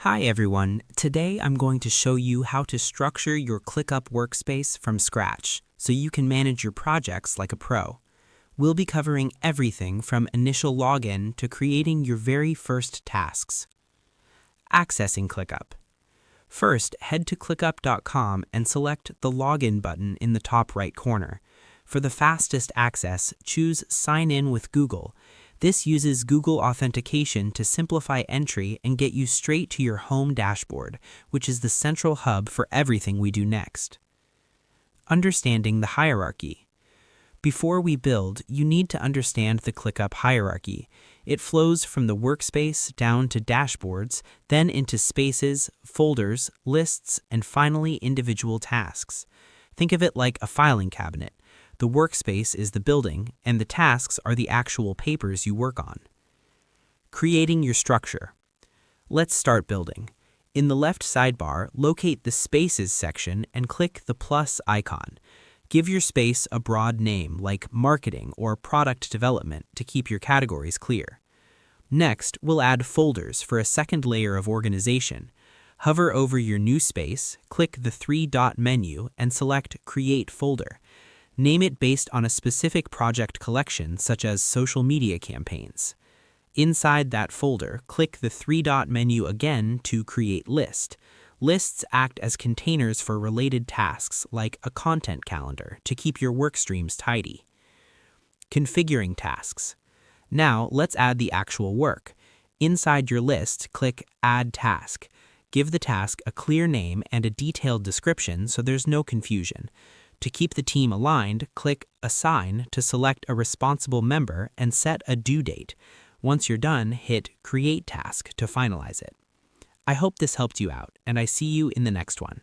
Hi everyone, today I'm going to show you how to structure your ClickUp Workspace from scratch so you can manage your projects like a pro. We'll be covering everything from initial login to creating your very first tasks. Accessing ClickUp. First, head to clickup.com and select the Login button in the top right corner. For the fastest access, choose Sign In with Google. This uses Google authentication to simplify entry and get you straight to your home dashboard, which is the central hub for everything we do next. Understanding the hierarchy. Before we build, you need to understand the ClickUp hierarchy. It flows from the workspace down to dashboards, then into spaces, folders, lists, and finally individual tasks. Think of it like a filing cabinet. The workspace is the building, and the tasks are the actual papers you work on. Creating your structure. Let's start building. In the left sidebar, locate the Spaces section and click the plus icon. Give your space a broad name like Marketing or Product Development to keep your categories clear. Next, we'll add folders for a second layer of organization. Hover over your new space, click the three-dot menu, and select Create Folder. Name it based on a specific project collection, such as social media campaigns. Inside that folder, click the three-dot menu again to create list. Lists act as containers for related tasks, like a content calendar, to keep your work streams tidy. Configuring tasks. Now, let's add the actual work. Inside your list, click Add Task. Give the task a clear name and a detailed description so there's no confusion. To keep the team aligned, click Assign to select a responsible member and set a due date. Once you're done, hit Create Task to finalize it. I hope this helped you out, and I see you in the next one.